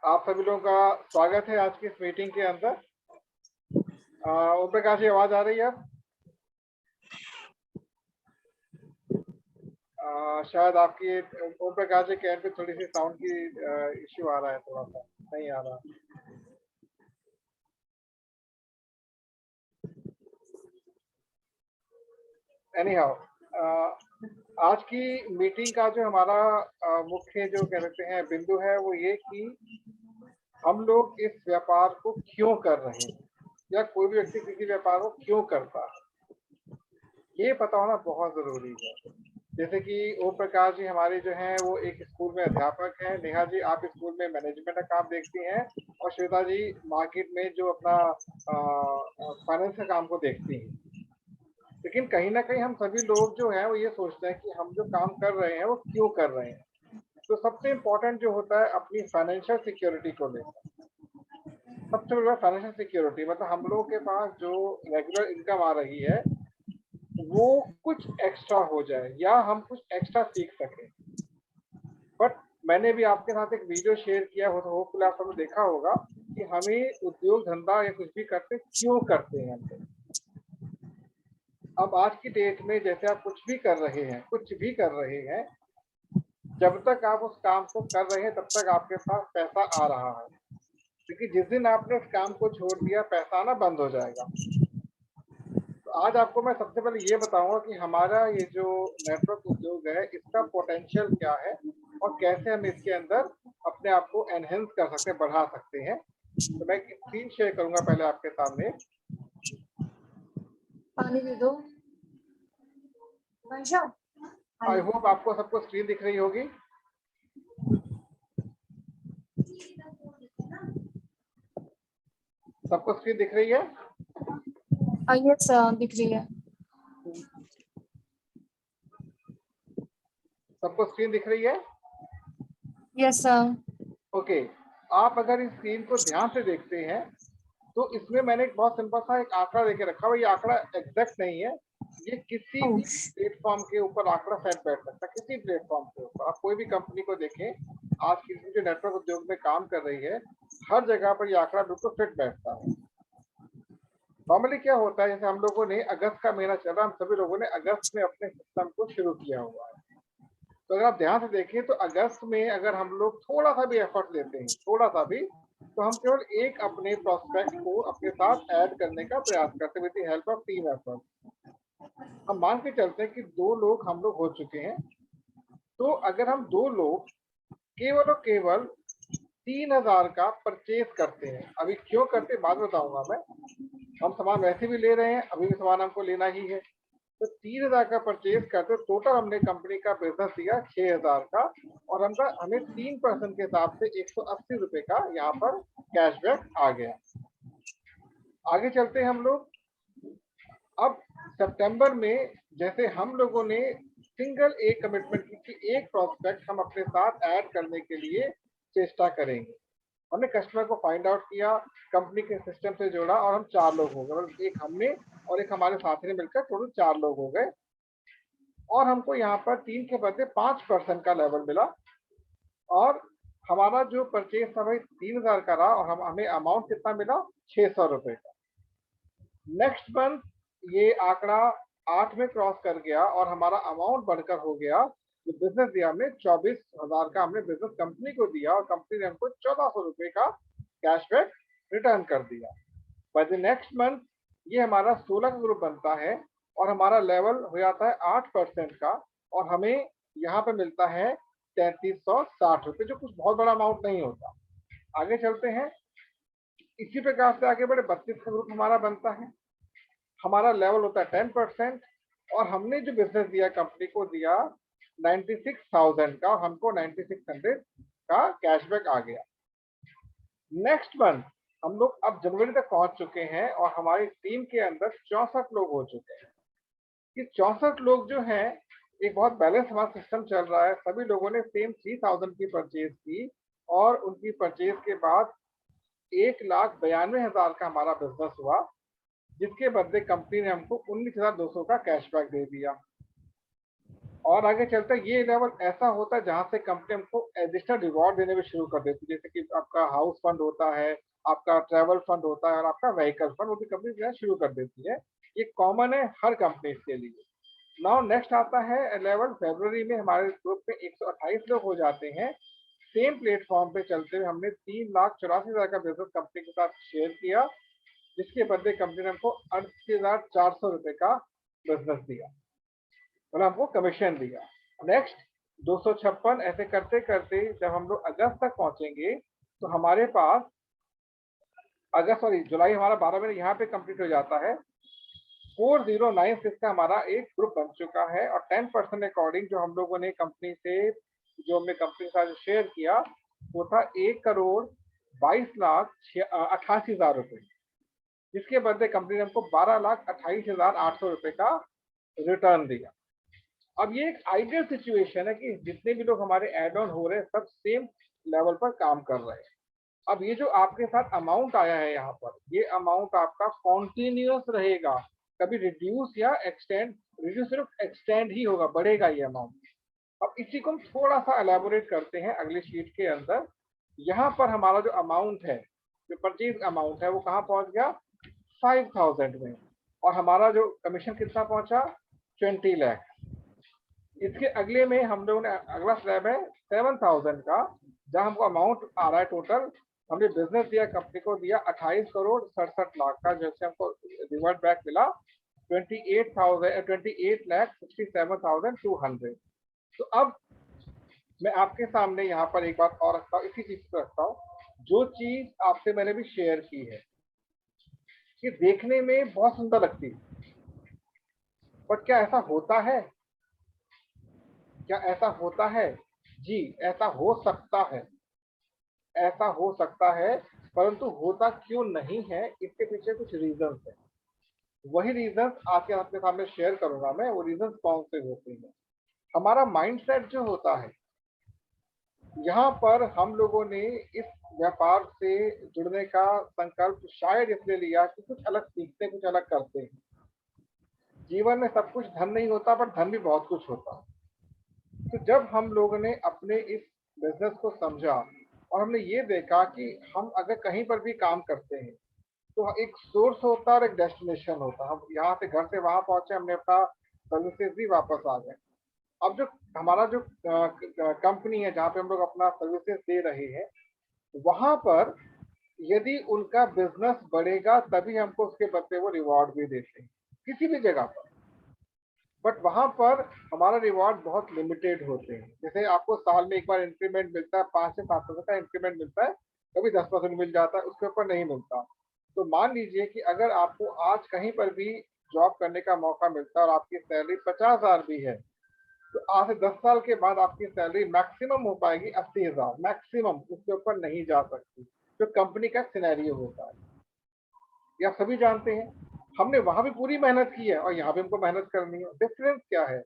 आप सभी लोगों का स्वागत है आज की इस मीटिंग के अंदर। ओम प्रकाश जी, आवाज आ रही है? शायद आपकी ओम प्रकाश जी के एंड पे थोड़ी सी साउंड की इश्यू आ रहा है, थोड़ा सा नहीं आ रहा। एनी हाउ, आज की मीटिंग का जो हमारा मुख्य जो कह सकते हैं बिंदु है वो ये कि हम लोग इस व्यापार को क्यों कर रहे हैं या कोई भी व्यक्ति किसी व्यापार को क्यों करता है, ये पता होना बहुत जरूरी है। जैसे कि ओम प्रकाश जी हमारे जो हैं वो एक स्कूल में अध्यापक हैं, नेहा जी आप स्कूल में मैनेजमेंट का काम देखती हैं और श्वेता जी मार्केट में जो अपना फाइनेंस का काम को देखती हैं। लेकिन कहीं ना कहीं हम सभी लोग जो हैं वो ये सोचते हैं कि हम जो काम कर रहे हैं वो क्यों कर रहे हैं। तो सबसे इम्पोर्टेंट जो होता है अपनी फाइनेंशियल सिक्योरिटी को लेकर, सबसे बड़ा फाइनेंशियल सिक्योरिटी मतलब हम लोगों के पास जो रेगुलर इनकम आ रही है वो कुछ एक्स्ट्रा हो जाए या हम कुछ एक्स्ट्रा सीख सकें। बट मैंने भी आपके साथ एक वीडियो शेयर किया हो तो होपफुली आप सबने देखा होगा कि हमें उद्योग धंधा या कुछ भी करते क्यों करते हैं हम लोग। अब आज की डेट में जैसे आप कुछ भी कर रहे हैं, कुछ भी कर रहे हैं, जब तक आप उस काम को कर रहे हैं तब तक आपके पास पैसा आ रहा है, क्योंकि जिस दिन आपने उस काम को छोड़ दिया पैसा आना बंद हो जाएगा। तो आज आपको मैं सबसे पहले ये बताऊंगा कि हमारा ये जो नेटवर्क उद्योग है इसका पोटेंशियल क्या है और कैसे हम इसके अंदर अपने आप को एनहेंस कर सकते हैं, बढ़ा सकते हैं। तो मैं स्क्रीन शेयर करूंगा पहले आपके सामने। पानी दे दो। आई होप आपको सबको स्क्रीन दिख रही होगी। सबको स्क्रीन दिख रही है? यस दिख रही है। सबको स्क्रीन दिख रही है? यस ओके, आप अगर इस स्क्रीन को ध्यान से देखते हैं तो इसमें मैंने एक बहुत सिंपल सा एक आंकड़ा लेके रखा हुआ। ये आंकड़ा एग्जैक्ट नहीं है, ये किसी भी प्लेटफॉर्म के ऊपर आंकड़ा सेट बैठ सकता है, किसी प्लेटफॉर्म के ऊपर। आप कोई भी कंपनी को देखें, आज की जो नेटवर्क उद्योग में काम कर रही है हर जगह पर ये आंकड़ा बिल्कुल फिट बैठता है। नॉर्मली क्या होता है, जैसे हम लोगों ने अगस्त का महीना चल रहा है, हम सभी लोगों ने अगस्त में अपने सिस्टम को शुरू किया हुआ है। तो अगर आप ध्यान से देखें तो अगस्त में अगर हम लोग थोड़ा सा भी एफर्ट लेते हैं, थोड़ा सा भी, तो हम केवल एक अपने प्रोस्पेक्ट को अपने साथ ऐड करने का प्रयास करते हैं with the help of team effort. हम मान के चलते हैं कि 2 लोग हम लोग हो चुके हैं। तो अगर हम 2 लोग केवल और केवल 3000 का परचेज करते हैं, अभी क्यों करते हैं बाद बताऊंगा मैं। हम सामान वैसे भी ले रहे हैं, अभी भी सामान हमको लेना ही है। तो 3000 का परचेज करते टोटल हमने कंपनी का बिजनेस दिया 6000 का, और हमें 3% के हिसाब से 180 रुपए का यहाँ पर कैशबैक आ गया। आगे चलते हैं हम लोग। अब सितंबर में जैसे हम लोगों ने सिंगल एक कमिटमेंट की कि एक प्रोस्पेक्ट हम अपने साथ ऐड करने के लिए चेष्टा करेंगे। हमने कस्टमर को फाइंड आउट किया, कंपनी के सिस्टम से जोड़ा और हम 4 लोग हो गए, मतलब एक हमने और एक हमारे साथी ने मिलकर टोटल 4 लोग हो गए। और हमको यहाँ पर 3 के बदले 5% का लेवल मिला और हमारा जो परचेज था भाई 3000 का रहा और हमें अमाउंट कितना मिला, 600 रुपए का। नेक्स्ट मंथ ये आंकड़ा 8 में क्रॉस कर गया और हमारा अमाउंट बढ़कर हो गया, जो बिजनेस दिया हमने 24,000 का हमने बिजनेस कंपनी को दिया और कंपनी ने हमको 1400 रुपए का कैशबैक रिटर्न कर दिया। बाय द नेक्स्ट मंथ ये हमारा 16 का ग्रुप बनता है और हमारा लेवल हो जाता है 8% का और हमें यहाँ पे मिलता है 3360 रुपये, जो कुछ बहुत बड़ा अमाउंट नहीं होता। आगे चलते हैं, इसी प्रकार से आगे बढ़े 32 का ग्रुप हमारा बनता है, हमारा लेवल होता है 10% और हमने जो बिजनेस दिया कंपनी को दिया 96,000 का, हमको 9600 का कैशबैक आ गया। नेक्स्ट मंथ हम लोग अब जनवरी तक पहुंच चुके हैं और हमारी टीम के अंदर 64 लोग हो चुके हैं। ये 64 लोग जो हैं, एक बहुत बैलेंस हमारा सिस्टम चल रहा है। सभी लोगों ने सेम 3000 की परचेज की और उनकी परचेज के बाद 1,92,000 का हमारा बिजनेस हुआ, जिसके बदले कंपनी ने हमको 19,200 का कैशबैक दे दिया। और आगे चलते ये लेवल ऐसा होता है जहां से कंपनी हमको एडिशनल रिवॉर्ड देने में शुरू कर देती है, जैसे कि आपका हाउस फंड होता है, आपका ट्रैवल फंड होता है और आपका व्हीकल फंड, वो भी कंपनी जो है शुरू कर देती है। ये कॉमन है हर कंपनी के लिए। नाउ नेक्स्ट आता है लेवल, फरवरी में हमारे ग्रुप में 128 लोग हो जाते हैं। सेम प्लेटफॉर्म पे चलते हुए हमने 3,84,000 का बिजनेस कंपनी के साथ शेयर किया, जिसके बदले कंपनी ने हमको 38,400 रुपए का बिजनेस दिया, मतलब हमको कमीशन दिया। नेक्स्ट 256, ऐसे करते करते जब हम लोग अगस्त तक पहुंचेंगे तो हमारे पास अगस्त सॉरी जुलाई हमारा 12 महीने यहाँ पे कंप्लीट हो जाता है। 4096 का हमारा एक ग्रुप बन चुका है और 10% अकॉर्डिंग जो हम लोगों ने कंपनी से, जो हमने कंपनी के साथ शेयर किया, वो था 1,22,88,000 रुपए, जिसके बदले कंपनी ने हमको 12,28,800 रुपए का रिटर्न दिया। अब ये एक आइडियल सिचुएशन है कि जितने भी लोग हमारे एड ऑन हो रहे हैं सब सेम लेवल पर काम कर रहे हैं। अब ये जो आपके साथ अमाउंट आया है यहाँ पर, ये अमाउंट आपका कॉन्टिन्यूस रहेगा, कभी रिड्यूस या एक्सटेंड, रिड्यूस सिर्फ एक्सटेंड ही होगा, बढ़ेगा ये अमाउंट। अब इसी को हम थोड़ा सा एलैबोरेट करते हैं अगली शीट के अंदर। यहाँ पर हमारा जो अमाउंट है, जो परचेज अमाउंट है, वो कहाँ पहुंच गया 5,000 में, और हमारा जो कमीशन कितना पहुंचा 20 लाख। इसके अगले में हम लोगों ने अगला स्लैब है 7,000 का, जहां हमको अमाउंट आ रहा है टोटल, हमने बिजनेस दिया कंपनी को, दिया 28,67,00,000 का, जैसे हमको रिवर्ट बैक मिला 28,67,200। तो अब मैं आपके सामने यहाँ पर एक बात और रखता हूँ, इसी चीज पर रखता हूँ, जो चीज आपसे मैंने भी शेयर की है कि देखने में बहुत सुंदर लगती है, पर क्या ऐसा होता है? क्या ऐसा होता है? जी, ऐसा हो सकता है, ऐसा हो सकता है, परंतु होता क्यों नहीं है, इसके पीछे कुछ रीजंस है। वही रीजंस आज के आपके सामने शेयर करूंगा मैं। वो रीजंस कौन से होते हैं? हमारा माइंडसेट जो होता है, यहाँ पर हम लोगों ने इस व्यापार से जुड़ने का संकल्प शायद इसलिए लिया कि कुछ अलग सीखते, कुछ अलग करते हैं। जीवन में सब कुछ धन नहीं होता, पर धन भी बहुत कुछ होता है। तो जब हम लोगों ने अपने इस बिजनेस को समझा और हमने ये देखा कि हम अगर कहीं पर भी काम करते हैं तो एक सोर्स होता है और एक डेस्टिनेशन होता है। हम यहाँ से घर से वहां पहुंचे, हमने अपना सर्विसेज भी वापस आ गए। अब जो हमारा जो कंपनी है जहाँ पे हम लोग अपना सर्विसेज दे रहे हैं, वहां पर यदि उनका बिजनेस बढ़ेगा तभी हमको उसके बदले वो रिवॉर्ड भी देते हैं, किसी भी जगह पर। बट वहां पर हमारा रिवॉर्ड बहुत लिमिटेड होते हैं। जैसे आपको साल में एक बार इंक्रीमेंट मिलता है, 5 से 7% का इंक्रीमेंट मिलता है, कभी 10% मिल जाता है, उसके ऊपर नहीं मिलता। तो मान लीजिए कि अगर आपको आज कहीं पर भी जॉब करने का मौका मिलता है और आपकी सैलरी 50,000 भी है, तो आज से 10 साल के बाद आपकी सैलरी मैक्सिमम हो पाएगी 80,000, मैक्सिमम, उसके ऊपर नहीं जा सकती, जो कंपनी का सिनेरियो होता है। ये आप सभी जानते हैं। हमने वहां भी पूरी मेहनत की है और यहाँ भी हमको मेहनत करनी है। डिफरेंस क्या है?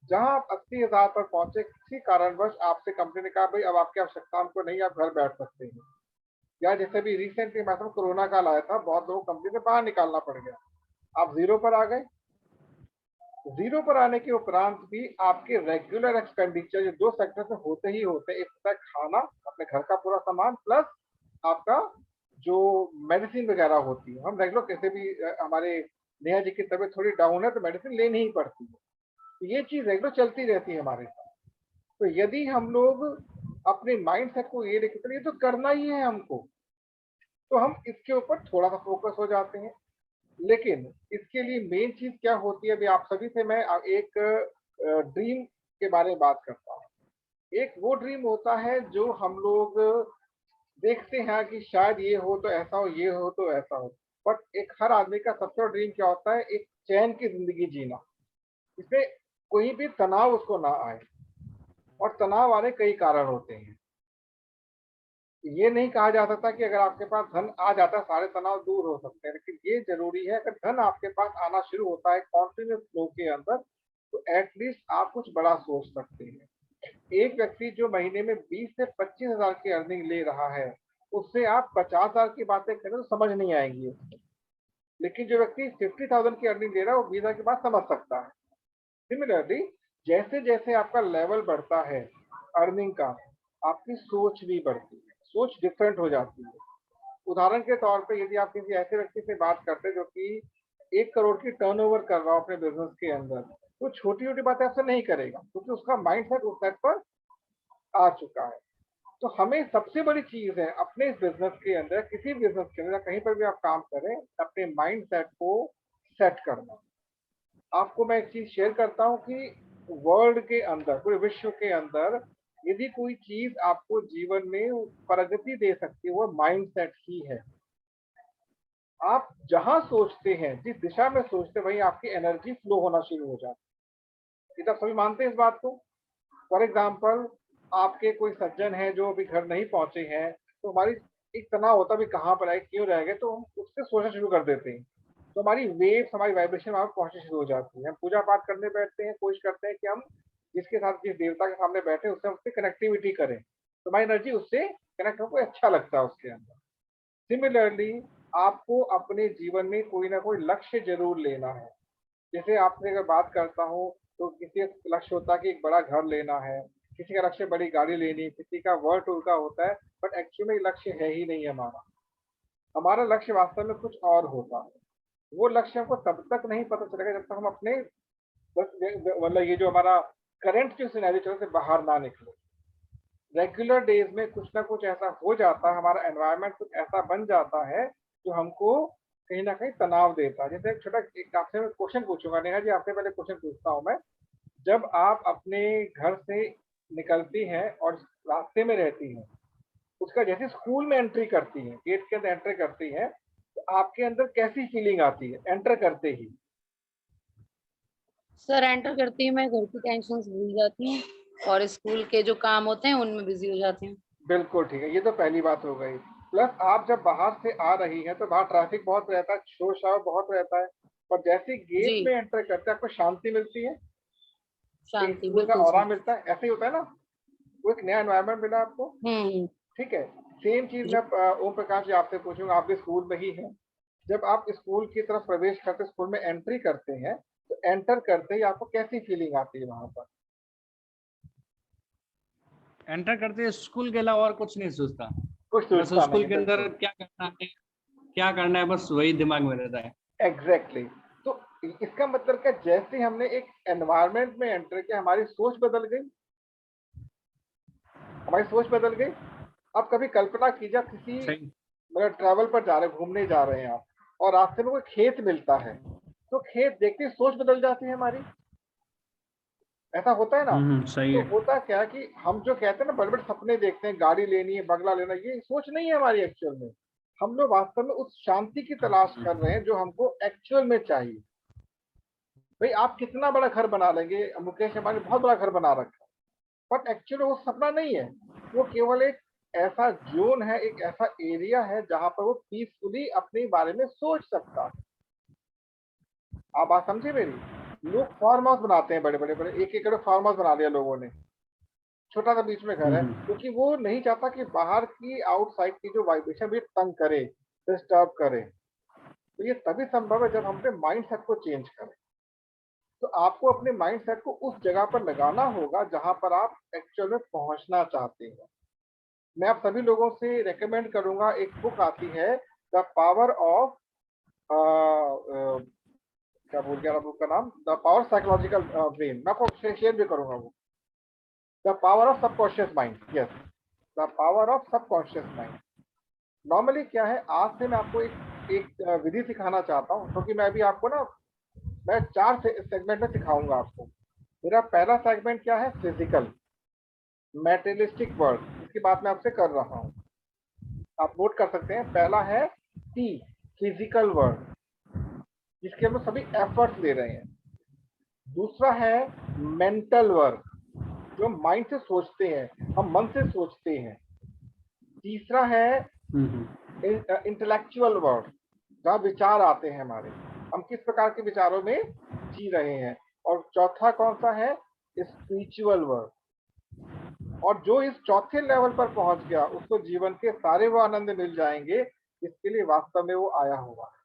जहां आप 80,000 पर पहुंचे, किसी कारणवश आपसे कंपनी ने कहा भाई अब आपकी आवश्यकता हमको नहीं, आप घर बैठ सकते हैं। या जैसे भी रिसेंटली मैं कोरोना काल आया था, बहुत लोगों को कंपनी से बाहर निकालना पड़ गया, आप जीरो पर आ गए। जीरो पर आने के उपरांत भी आपके रेगुलर एक्सपेंडिचर जो 2 सेक्टर में होते ही होते हैं, एक होता है खाना, अपने घर का पूरा सामान, प्लस आपका जो मेडिसिन वगैरह होती है। हम रेगुलर कैसे भी हमारे नेहा जी की तबीयत थोड़ी डाउन है तो मेडिसिन लेनी ही पड़ती है, तो ये चीज रेगुलर चलती रहती है हमारे साथ। तो यदि हम लोग अपने माइंड सेट को ये लेकर चलिए तो करना ही है हमको, तो हम इसके ऊपर थोड़ा सा फोकस हो जाते हैं। लेकिन इसके लिए मेन चीज क्या होती है, अभी आप सभी से मैं एक ड्रीम के बारे में बात करता हूँ। एक वो ड्रीम होता है जो हम लोग देखते हैं कि शायद ये हो तो ऐसा हो, ये हो तो ऐसा हो। बट एक हर आदमी का सबसे बड़ा ड्रीम क्या होता है? एक चैन की जिंदगी जीना, इसमें कोई भी तनाव उसको ना आए। और तनाव आने कई कारण होते हैं। ये नहीं कहा जा सकता कि अगर आपके पास धन आ जाता है सारे तनाव दूर हो सकते हैं, लेकिन ये जरूरी है अगर धन आपके पास आना शुरू होता है कॉन्टिन्यूस फ्लो के अंदर, तो एटलीस्ट आप कुछ बड़ा सोच सकते हैं। एक व्यक्ति जो महीने में 20 से 25,000 की अर्निंग ले रहा है, उससे आप 50,000 की बातें करें तो समझ नहीं आएंगी उसको। लेकिन जो व्यक्ति 50,000 की अर्निंग ले रहा है वो 20,000 की बात समझ सकता है। सिमिलरली, जैसे जैसे आपका लेवल बढ़ता है अर्निंग का, आपकी सोच भी बढ़ती है, सोच डिफरेंट हो जाती है। उदाहरण के तौर पे यदि आप किसी ऐसे व्यक्ति से बात करते हैं जो कि 1 करोड़ की टर्नओवर कर रहा हो अपने बिजनेस के अंदर, तो छोटी छोटी बातें आपसे नहीं करेगा क्योंकि उसका माइंड सेट उस सेट पर आ चुका है। तो हमें सबसे बड़ी चीज है अपने इस बिजनेस के अंदर, किसी बिजनेस के अंदर कहीं पर भी आप काम करें, अपने माइंड सेट को सेट करना। आपको मैं एक चीज शेयर करता हूँ कि वर्ल्ड के अंदर, पूरे विश्व के अंदर, यदि कोई चीज आपको जीवन में प्रगति दे सकती है वो माइंड सेट ही है। आप जहां सोचते हैं, जिस दिशा में सोचते हैं, वहीं आपकी एनर्जी फ्लो होना शुरू हो जाती है। ये तो सभी मानते हैं इस बात को। फॉर एग्जाम्पल, आपके कोई सज्जन है जो अभी घर नहीं पहुंचे हैं, तो हमारी एक तनाव होता है, अभी कहाँ पर आए, क्यों रह गए, तो हम उससे सोचना शुरू कर देते हैं। तो हमारी वेव्स, हमारी वाइब्रेशन वहां पहुंचनी शुरू हो जाती है। हम पूजा पाठ करने बैठते हैं, कोशिश करते हैं कि हम जिसके साथ, जिस देवता के सामने बैठे उससे उससे कनेक्टिविटी करें, तो हमारी एनर्जी उससे कनेक्ट होकर अच्छा लगता है उसके अंदर। सिमिलरली, आपको अपने जीवन में कोई ना कोई लक्ष्य जरूर लेना है। जैसे आपसे अगर बात करता हूँ, तो किसी का लक्ष्य होता है कि एक बड़ा घर लेना है, किसी का लक्ष्य बड़ी गाड़ी लेनी है, किसी का वर्ल्ड टूर का होता है, बट एक्चुअली में लक्ष्य है ही नहीं हमारा। हमारा लक्ष्य वास्तव में कुछ और होता है। वो लक्ष्य हमको तब तक नहीं पता चलेगा जब तक हम अपने मतलब ये जो हमारा करंट जो सिनेरियो चल रहा है उससे बाहर ना निकले। रेगुलर डेज में कुछ ना कुछ ऐसा हो जाता है, हमारा एनवायरनमेंट कुछ ऐसा बन जाता है जो हमको कहीं ना कहीं तनाव देता है। जैसे एक छोटा, एक आपसे मैं क्वेश्चन पूछूंगा, नेहा जी आपसे पहले क्वेश्चन पूछता हूँ मैं। जब आप अपने घर से निकलती हैं और रास्ते में रहती हैं, उसका जैसे स्कूल में एंट्री करती हैं, गेट के अंदर एंटर करती हैं, तो आपके अंदर कैसी फीलिंग आती है एंटर करते ही? सर एंटर करते ही मैं घर की टेंशन भूल जाती हूँ और स्कूल के जो काम होते हैं उनमें बिजी हो जाती हूँ। बिल्कुल ठीक है, ये तो पहली बात हो गई। प्लस आप जब बाहर से आ रही हैं तो बाहर ट्रैफिक बहुत रहता है, शोर शराबा बहुत रहता है, और जैसे ही जी, गेट में एंटर करते हैं आपको शांति मिलती है, एक शांति स्कूल का बिल्कुल ऑरा सर। मिलता है, ऐसे ही होता है ना, वो एक नया एनवायरनमेंट मिला आपको। हम्म। ठीक है। सेम चीज जी मैं ओम प्रकाश जी आपसे पूछूंगा, आप भी स्कूल में ही हैं। जब आप स्कूल की तरफ प्रवेश करते, स्कूल में एंट्री करते हैं, तो एंटर करते ही आपको कैसी फीलिंग आती है वहां पर? एंटर करते ही स्कूल के अलावा और कुछ नहीं सोचता, कुछ बस सोचता नहीं स्कूल है, के अंदर बिल्कुल। क्या करना है बस वही दिमाग में रहता है। Exactly exactly. तो इसका मतलब क्या, जैसे हमने एक एनवायरनमेंट में एंटर किया हमारी सोच बदल गई, हमारी सोच बदल गई। अब कभी कल्पना कीजिए, आप किसी सही। मतलब ट्रैवल पर जा रहे हैं, घूमने जा रहे हैं आप, और रास्ते में कोई खेत मिलता है, तो खेत देखते ही सोच बदल जाती है हमारी। ऐसा होता है ना। सही तो है। होता क्या है कि हम जो कहते हैं ना, बड़े बड़े सपने देखते हैं, गाड़ी लेनी है, बंगला लेना, ये सोच नहीं है हमारी एक्चुअल में। हम लोग वास्तव में उस शांति की तलाश कर रहे हैं जो हमको एक्चुअल में चाहिए। भाई आप कितना बड़ा घर बना लेंगे, मुकेश अंबानी बहुत बड़ा घर बना रखा है, बट एक्चुअली वो सपना नहीं है। वो केवल एक ऐसा जोन है, एक ऐसा एरिया है जहां पर वो पीसफुली अपने बारे में सोच सकता है। आप बात समझे मेरी? लोग फार्म हाउस बनाते हैं, बड़े बड़े बड़े, एक एकड़ फार्म हाउस बना लिया लोगों ने, छोटा सा बीच में घर है, क्योंकि वो नहीं चाहता कि बाहर की आउटसाइड की जो वाइब्रेशन भी तंग करे, डिस्टर्ब करे। तो ये तभी संभव है जब हम अपने माइंड सेट को चेंज करें। तो आपको अपने माइंड सेट को उस जगह पर लगाना होगा जहां पर आप एक्चुअल में पहुंचना चाहते हैं। मैं आप सभी लोगों से रेकमेंड करूंगा, एक बुक आती है, द पावर ऑफ, क्या बोल गया बुक का नाम, द पावर साइकोलॉजिकल ब्रेन। मैं आपको शेयर भी करूंगा वो, the power of subconscious mind. Yes, the power of subconscious mind. Normally क्या है, आज से मैं आपको एक एक विधि सिखाना चाहता हूँ, क्योंकि मैं अभी आपको ना, मैं 4 सेगमेंट में सिखाऊंगा आपको। मेरा पहला सेगमेंट क्या है, फिजिकल मैटेरियलिस्टिक वर्ल्ड, इसकी बात मैं आपसे कर रहा हूँ। आप नोट कर सकते हैं, पहला है टी, फिजिकल वर्ल्ड, जिसके हम सभी एफर्ट्स दे रहे हैं। दूसरा है मेंटल वर्क, जो हम माइंड से सोचते हैं, हम मन से सोचते हैं। तीसरा है इंटेलेक्चुअल वर्ड, जहाँ विचार आते हैं हमारे, हम किस प्रकार के विचारों में जी रहे हैं। और चौथा कौन सा है, स्पिरिचुअल वर्ड। और जो इस चौथे लेवल पर पहुंच गया उसको जीवन के सारे वो आनंद मिल जाएंगे जिसके लिए वास्तव में वो आया हुआ है।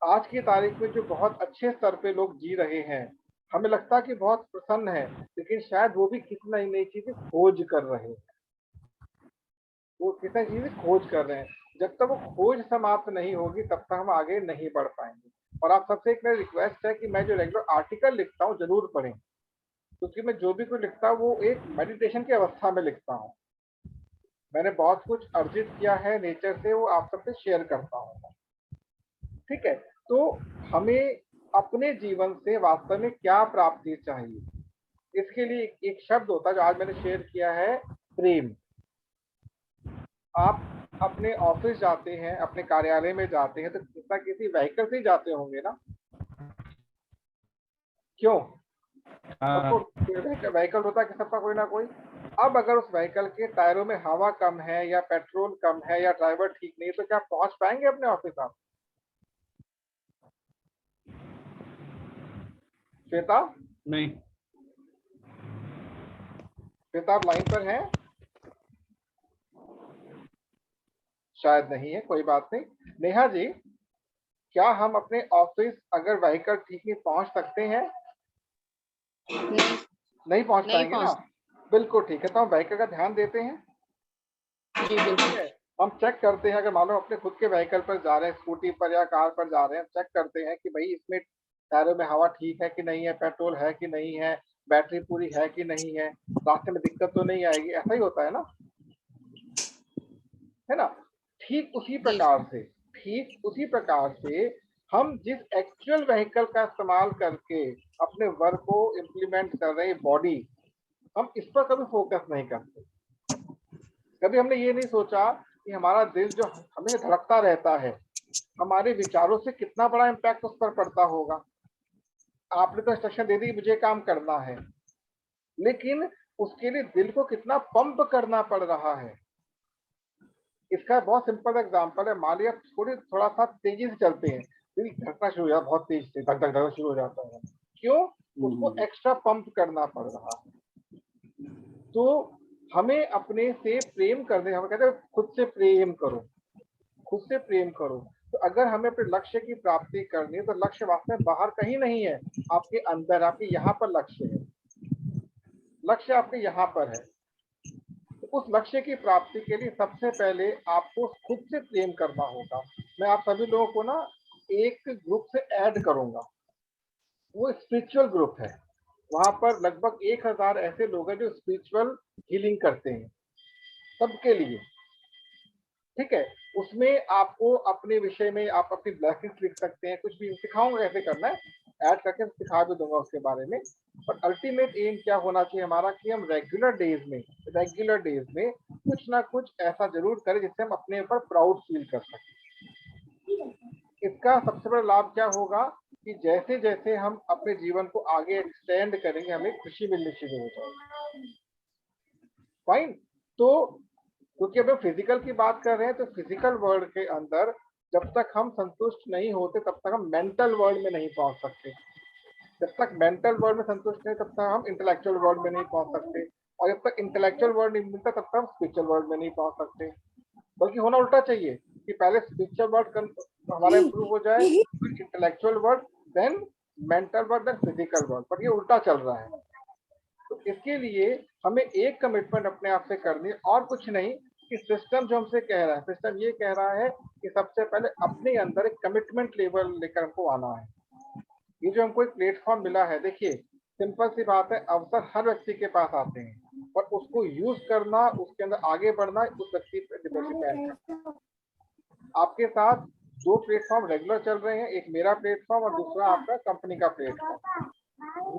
आज की तारीख में जो बहुत अच्छे स्तर पे लोग जी रहे हैं, हमें लगता है कि बहुत प्रसन्न है, लेकिन शायद वो भी किसी नई नई चीजें खोज कर रहे हैं, वो किसी चीजें खोज कर रहे हैं। जब तक वो खोज समाप्त नहीं होगी तब तक हम आगे नहीं बढ़ पाएंगे। और आप सबसे एक मेरी रिक्वेस्ट है कि मैं जो रेगुलर आर्टिकल लिखता हूँ जरूर पढ़ें, क्योंकि मैं जो भी कुछ लिखता हूँ वो एक मेडिटेशन की अवस्था में लिखता हूँ। मैंने बहुत कुछ अर्जित किया है नेचर से, वो आप सबसे शेयर करता हूँ। ठीक है, तो हमें अपने जीवन से वास्तव में क्या प्राप्ति चाहिए, इसके लिए एक शब्द होता है जो आज मैंने शेयर किया है, प्रेम। आप अपने ऑफिस जाते हैं, अपने कार्यालय में जाते हैं, तो किसी ना किसी व्हीकल से ही जाते होंगे ना? क्यों? सबको व्हीकल होता है कि सबका कोई ना कोई। अब अगर उस व्हीकल के टायरों में हवा कम है या पेट्रोल कम है या ड्राइवर ठीक नहीं, तो क्या पहुंच पाएंगे अपने ऑफिस आप? श्वेता? नहीं। श्वेता आप लाइन पर हैं? शायद नहीं है, कोई बात नहीं। नेहा जी, क्या हम अपने ऑफिस अगर व्हीकल ठीक नहीं पहुंच सकते हैं? नहीं पहुंच पाएंगे ना? बिल्कुल ठीक है, तो हम व्हीकल का ध्यान देते हैं। जी बिल्कुल। हम चेक करते हैं, अगर मान लो अपने खुद के व्हीकल पर जा रहे हैं, स्कूटी पर या कार पर जा रहे हैं, चेक करते हैं कि भाई इसमें टायरों में हवा ठीक है कि नहीं है, पेट्रोल है कि नहीं है, बैटरी पूरी है कि नहीं है, रास्ते में दिक्कत तो नहीं आएगी। ऐसा ही होता है ना, है ना? ठीक उसी प्रकार से हम जिस एक्चुअल व्हीकल का इस्तेमाल करके अपने वर्क को इम्प्लीमेंट कर रहे हैं, बॉडी, हम इस पर कभी फोकस नहीं करते। कभी हमने ये नहीं सोचा कि हमारा दिल जो हमें धड़कता रहता है, हमारे विचारों से कितना बड़ा इम्पैक्ट उस पर पड़ता होगा। आपने तो इंस्ट्रक्शन दे दी मुझे काम करना है, लेकिन उसके लिए दिल को कितना पंप करना पड़ रहा है। इसका बहुत सिंपल एग्जांपल है, मान लिया थोड़ा सा तेजी से चलते हैं, दिल धड़कना शुरू हो जाता है, बहुत तेज से धक धक धक शुरू हो जाता है। क्यों? उसको एक्स्ट्रा पंप करना पड़ रहा है। तो हमें अपने से प्रेम करने, हम कहते हैं खुद से प्रेम करो, खुद से प्रेम करो। तो अगर हमें अपने लक्ष्य की प्राप्ति करनी है, तो लक्ष्य वास्तव में बाहर कहीं नहीं है, आपके अंदर, आपके यहाँ पर लक्ष्य है। लक्ष्य आपके यहाँ पर है। तो उस लक्ष्य की प्राप्ति के लिए सबसे पहले आपको खुद से प्रेम करना होगा। मैं आप सभी लोगों को ना एक ग्रुप से ऐड करूंगा, वो स्पिरिचुअल ग्रुप है। वहां पर लगभग 1000 ऐसे लोग हैं जो स्पिरिचुअल हीलिंग करते हैं, सबके लिए। ठीक है, उसमें आपको अपने विषय में आप अपनी ब्लेसिंग्स लिख सकते हैं, कुछ भी सिखाऊंगा कैसे करना है, ऐड करके सिखा भी दूंगा उसके बारे में। पर अल्टीमेट एम क्या होना चाहिए हमारा, कि हम रेगुलर डेज में कुछ ना कुछ ऐसा जरूर करें जिससे हम अपने ऊपर प्राउड फील कर सकें। इसका सबसे बड़ा लाभ क्या होगा कि जैसे जैसे हम अपने जीवन को आगे एक्सटेंड करेंगे, हमें खुशी मिलनी शुरू हो जाएगी। फाइन। तो क्योंकि अब हम फिजिकल की बात कर रहे हैं, तो फिजिकल वर्ल्ड के अंदर जब तक हम संतुष्ट नहीं होते तब तक हम मेंटल वर्ल्ड में नहीं पहुंच सकते। जब तक मेंटल वर्ल्ड में संतुष्ट नहीं तब तक हम इंटेलेक्चुअल वर्ल्ड में नहीं पहुंच सकते, और जब तक इंटेलेक्चुअल वर्ल्ड नहीं मिलता तब तक हम स्पिरिचुअल वर्ल्ड में नहीं पहुंच सकते। बल्कि होना उल्टा चाहिए कि पहले स्पिरिचुअल वर्ल्ड हमारा इंप्रूव हो जाए, फिर intellectual world, then mental world, then physical world. पर ये उल्टा चल रहा है। तो इसके लिए हमें एक कमिटमेंट अपने आप से करनी है, और कुछ नहीं। कि सिस्टम जो हमसे कह रहा है, सिस्टम ये कह रहा है कि सबसे पहले अपने अंदर एक कमिटमेंट लेवल लेकर हमको आना है। ये जो हमको एक प्लेटफॉर्म मिला है, देखिए सिंपल सी बात है, अवसर हर व्यक्ति के पास आते हैं, और उसको यूज करना, उसके अंदर आगे बढ़ना उस व्यक्ति पर डिपेंड है। आपके साथ 2 प्लेटफॉर्म रेगुलर चल रहे हैं, एक मेरा प्लेटफॉर्म और दूसरा आपका कंपनी का प्लेटफॉर्म।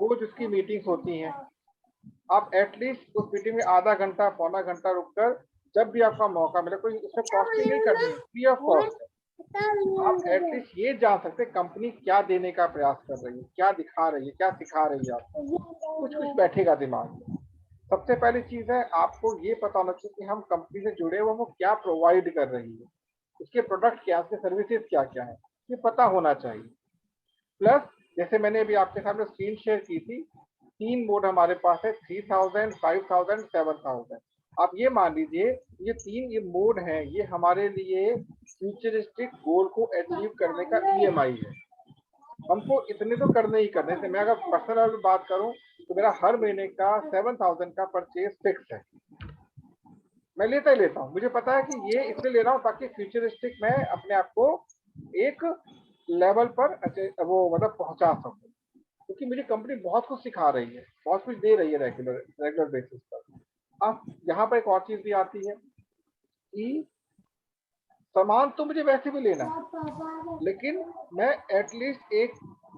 रोज उसकी मीटिंग्स होती हैं, आप एटलीस्ट उस मीटिंग में आधा घंटा पौना घंटा रुककर, जब भी आपका मौका मिले, कोई उसमें कॉस्टिंग नहीं करनी है, फ्री ऑफ कॉस्ट है। आप एटलीस्ट ये जान सकते हैं कंपनी क्या देने का प्रयास कर रही है, क्या दिखा रही है, क्या सिखा रही है आपको, कुछ कुछ बैठेगा दिमाग में। सबसे पहली चीज है, आपको ये पता होना चाहिए कि हम कंपनी से जुड़े हुए, वो क्या प्रोवाइड कर रही है, उसके प्रोडक्ट क्या, उसके सर्विसेज क्या क्या है, ये पता होना चाहिए। प्लस जैसे मैंने अभी आपके सामने स्क्रीन शेयर की थी, 3 मोड हमारे पास है, 3000, 5000, 7000। आप ये मान लीजिए ये 3 मोड हैं, ये हमारे लिए फ्यूचरिस्टिक गोल को अचीव करने का EMI है। हमको इतने तो करने ही करने थे। मैं अगर पर्सनल बात करूं तो मेरा हर महीने का 7,000 का परचेज फिक्स है, मैं लेता ही लेता हूँ। मुझे पता है कि ये इसलिए ले रहा हूँ ताकि फ्यूचरिस्टिक मैं अपने आप को एक लेवल पर वो मतलब पहुंचा सकूं, क्योंकि मुझे कंपनी बहुत कुछ सिखा रही है, बहुत कुछ दे रही है रेगुलर बेसिस पर। अब यहाँ पर एक और चीज भी आती है कि सामान तो मुझे वैसे भी लेना है, लेकिन मैं एटलीस्ट एक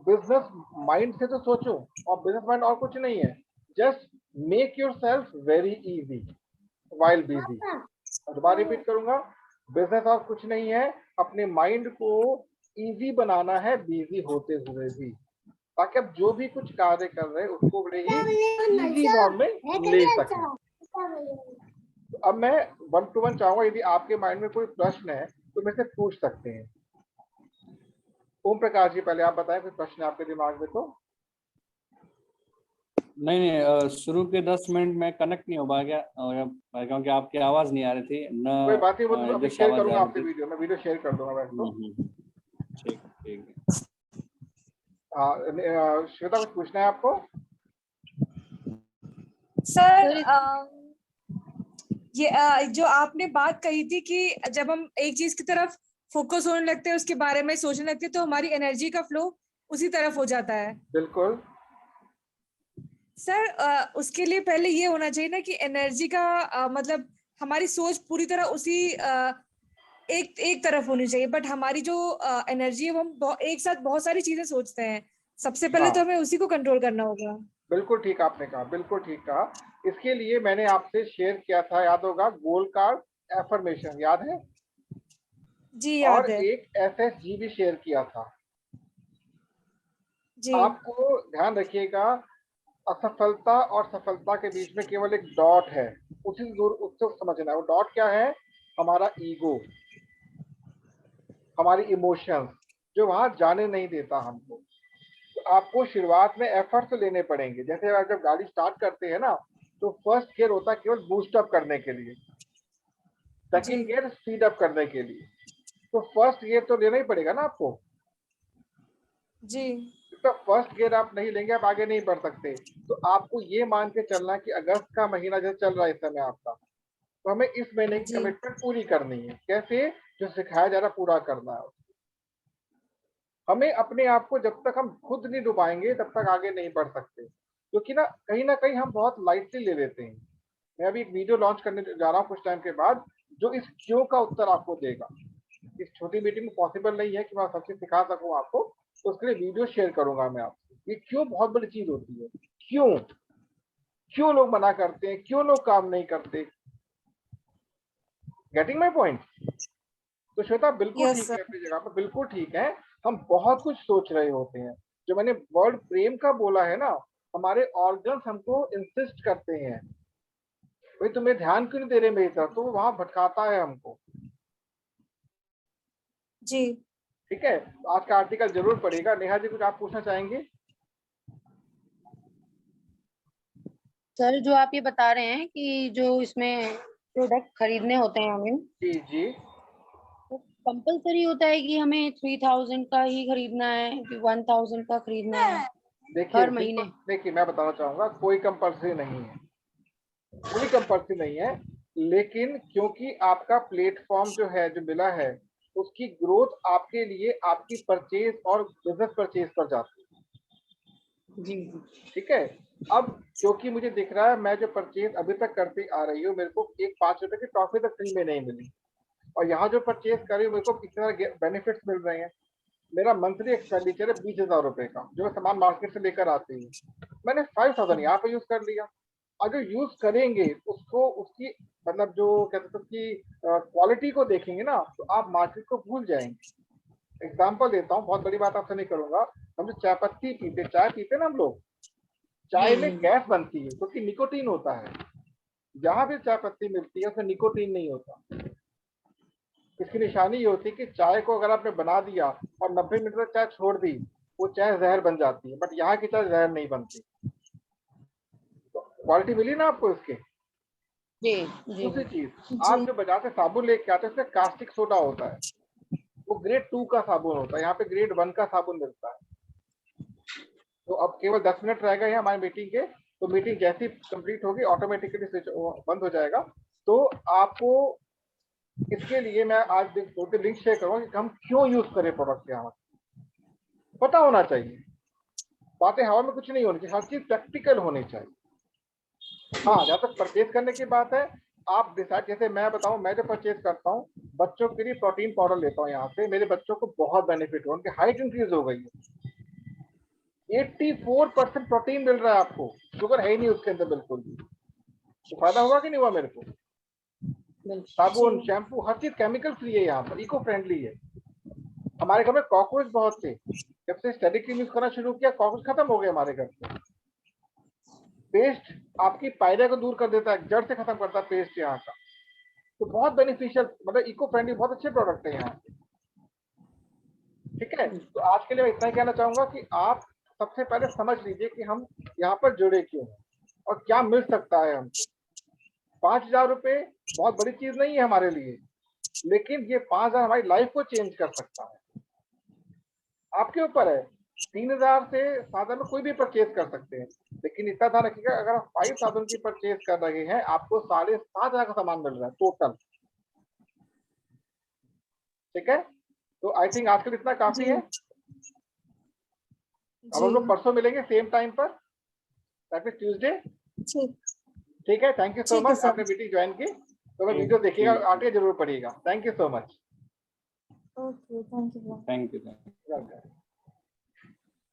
बिजनेस माइंड से तो सोचूं, और बिजनेस माइंड और कुछ नहीं है, just make your self very easy while busy. दोबारा रिपीट करूंगा, बिजनेस और कुछ नहीं है, अपने माइंड को इजी बनाना है बिजी होते हुए भी, ताकि आप जो भी कुछ कार्य कर रहे हैं उसको बड़े ही इजी फॉर्म में ले सकें। तो अब मैं 1-to-1 चाहूंगा, यदि आपके माइंड में कोई प्रश्न है तो मेरे से पूछ सकते हैं। ओम प्रकाश जी, पहले आप बताएं कोई प्रश्न है आपके दिमाग में तो। नहीं, शुरू के 10 मिनट में कनेक्ट नहीं हो पा गया क्योंकि आपकी आवाज नहीं आ रही थी न। कोई बात नहीं, वो तो अभी शेयर आवाज करूंगा आ आपसे रही थी। वीडियो, मैं वीडियो शेयर कर दूंगा वैसे तो। ठीक ठीक है। श्वेता कुछ पूछना है आपको? सर ये जो आपने बात कही थी कि जब हम एक चीज की तरफ फोकस होने लगते हैं, उसके बारे में सोचने लगते हैं, तो हमारी एनर्जी का फ्लो उसी तरफ हो जाता है। बिल्कुल सर उसके लिए पहले ये होना चाहिए ना कि एनर्जी का मतलब हमारी सोच पूरी तरह उसी एक तरफ होनी चाहिए, बट हमारी जो एनर्जी है वो हम एक साथ बहुत सारी चीजें सोचते हैं। सबसे पहले तो हमें उसी को कंट्रोल करना होगा। बिल्कुल ठीक आपने कहा, बिल्कुल ठीक कहा। इसके लिए मैंने आपसे शेयर किया था, याद होगा, गोल कार्ड एफर्मेशन, याद है? जी याद और है एक एसएसजी भी शेयर किया था। जी। आपको ध्यान रखिएगा, असफलता और सफलता के बीच में केवल एक डॉट है, उसी दूर उससे समझना है। वो डॉट क्या है? हमारा ईगो, हमारी इमोशंस, जो वहां जाने नहीं देता हमको। तो आपको शुरुआत में एफर्ट तो लेने पड़ेंगे। जैसे आप जब गाड़ी स्टार्ट करते हैं ना, तो फर्स्ट गियर होता है केवल बूस्ट अप करने के लिए, सेकंड गियर स्पीड अप करने के लिए। तो फर्स्ट गियर तो लेना ही पड़ेगा ना आपको जी। तो फर्स्ट गियर आप नहीं लेंगे आप आगे नहीं बढ़ सकते। तो आपको ये मान के चलना कि अगस्त का महीना जो चल रहा है इस समय आपका, तो हमें इस महीने की जी कमिटमेंट पूरी करनी है। कैसे? जो सिखाया जा रहा है पूरा करना है। हमें अपने आप को जब तक हम खुद नहीं डुबाएंगे तब तक आगे नहीं बढ़ सकते, क्योंकि ना कहीं हम बहुत लाइटली ले लेते हैं। मैं अभी एक वीडियो लॉन्च करने जा रहा हूँ कुछ टाइम के बाद, जो इस क्यों का उत्तर आपको देगा। इस छोटी मीटिंग में पॉसिबल नहीं है कि मैं सब चीज सिखा सकूं आपको, तो उसके लिए वीडियो शेयर करूंगा मैं आपसे। ये क्यों बहुत बड़ी चीज होती है, क्यों क्यों लोग मना करते हैं, क्यों लोग काम नहीं करते। Getting my point? तो श्वेता बिल्कुल यस ठीक सर। है, अपनी जगह पर बिल्कुल ठीक है। हम बहुत कुछ सोच रहे होते हैं। जो मैंने वर्ड प्रेम का बोला है ना, हमारे ऑर्गन्स हमको इंसिस्ट करते हैं, भाई तुम्हें ध्यान क्यों नहीं दे रहे मेरी तरफ, तो वो वहां भटकाता है हमको। जी ठीक है, तो आज का आर्टिकल जरूर पढ़ेगा। नेहा जी कुछ आप पूछना चाहेंगे? सर जो आप ये बता रहे हैं कि जो इसमें प्रोडक्ट खरीदने होते हैं हमें, जी जी। तो कंपलसरी होता है कि हमें 3000 का ही खरीदना है कि 1000 का खरीदना है देखिए हर बिल्कुल, महीने? देखिए मैं बताना चाहूंगा, कोई कंपल्सरी नहीं है, कोई कंपल्सरी नहीं है। लेकिन क्योंकि आपका प्लेटफॉर्म जो है, जो मिला है, उसकी ग्रोथ आपके लिए आपकी परचेज और बिजनेस परचेज पर जाती है। जी ठीक है, अब क्योंकि मुझे दिख रहा है मैं जो परचेज अभी तक करती आ रही हूँ, मेरे को एक 5 रुपए की टॉफी तक फ्री में नहीं मिली, और यहाँ जो परचेज कर रही हूँ मेरे को इतने सारे बेनिफिट्स मिल रहे हैं। मेरा मंथली एक्सपेंडिचर है 20,000 रुपए का, जो मैं सामान मार्केट से लेकर आती हूँ। मैंने 5,000 यहाँ पे यूज कर लिया, और जो यूज करेंगे उसको, उसकी मतलब जो कहते हैं उसकी क्वालिटी को देखेंगे ना, तो आप मार्केट को भूल जाएंगे। एग्जाम्पल देता हूँ, बहुत बड़ी बात आपसे नहीं करूंगा। हम जो चाय पत्ती पीते, चाय पीते ना हम लोग, चाय में गैस बनती है क्योंकि निकोटीन होता है। जहां भी चाय पत्ती मिलती है उसमें निकोटीन नहीं होता। इसकी निशानी ये होती है कि चाय को अगर आपने बना दिया और 90 मिनट तक चाय छोड़ दी, वो चाय जहर बन जाती है, बट यहाँ की चाय जहर नहीं बनती। तो क्वालिटी मिली ना आपको इसके। जी जी दूसरी चीज, जी आप जो बाजार से साबुन लेके आते हैं उसमें कास्टिक सोडा होता है, वो ग्रेड 2 का साबुन होता है, यहाँ पे ग्रेड 1 का साबुन मिलता है। तो अब केवल 10 मिनट रह गए हैं हमारी मीटिंग के, तो मीटिंग जैसी कंप्लीट होगी ऑटोमेटिकली स्विच बंद हो जाएगा। तो आपको इसके लिए मैं आज दो तीन लिंक शेयर करूंगा कि हम क्यों यूज करें प्रोडक्ट, यहाँ पता होना चाहिए। बातें हवा में कुछ नहीं होनी चाहिए, हर चीज प्रैक्टिकल होनी चाहिए। हाँ, जहाँ तक परचेज करने की बात है, आप डिसाइड, जैसे मैं बताऊं, मैं जो परचेज करता हूँ बच्चों के लिए प्रोटीन पाउडर लेता हूँ यहाँ से, मेरे बच्चों को बहुत बेनिफिट हुआ, उनकी हाइट इंक्रीज हो गई है। 84% प्रोटीन मिल रहा है आपको, शुगर है ही नहीं उसके अंदर बिल्कुल भी। तो फायदा हुआ कि नहीं हुआ मेरे को? साबुन, शैम्पू, हर चीज केमिकल फ्री है यहाँ पर, इको फ्रेंडली है। हमारे घर में कॉकरोच बहुत थे, जब से स्टडी क्रीम यूज करना शुरू किया कॉकरोच खत्म हो गए हमारे घर से। पेस्ट आपकी पायरिया को दूर कर देता है, जड़ से खत्म करता है पेस्ट यहाँ का। तो बहुत बेनिफिशियल, मतलब इको फ्रेंडली, बहुत अच्छे प्रोडक्ट है यहाँ। ठीक है, तो आज के लिए मैं इतना ही कहना चाहूंगा कि आप सबसे पहले समझ लीजिए कि हम यहाँ पर जुड़े क्यों हैं और क्या मिल सकता है हमको। 5,000 रुपए बहुत बड़ी चीज नहीं है हमारे लिए, लेकिन ये 5,000 हमारी लाइफ को चेंज कर सकता है। आपके ऊपर है, 3,000 से 7,000 में कोई भी परचेज कर सकते हैं, लेकिन इतना ध्यान रखिएगा अगर आप 5,000 की परचेज कर रहे हैं आपको 7,500 का सामान मिल रहा है टोटल। ठीक है, तो आई थिंक आजकल इतना काफी है। अब हम लोग परसों मिलेंगे सेम टाइम पर, दैट इज ट्यूसडे। ठीक है, थैंक यू सो मच, आपने मीटिंग ज्वाइन की। तो मैं वीडियो देखिएगा, आगे जरूर पढ़िएगा। Thank you so much. Okay, thank you. Thank you.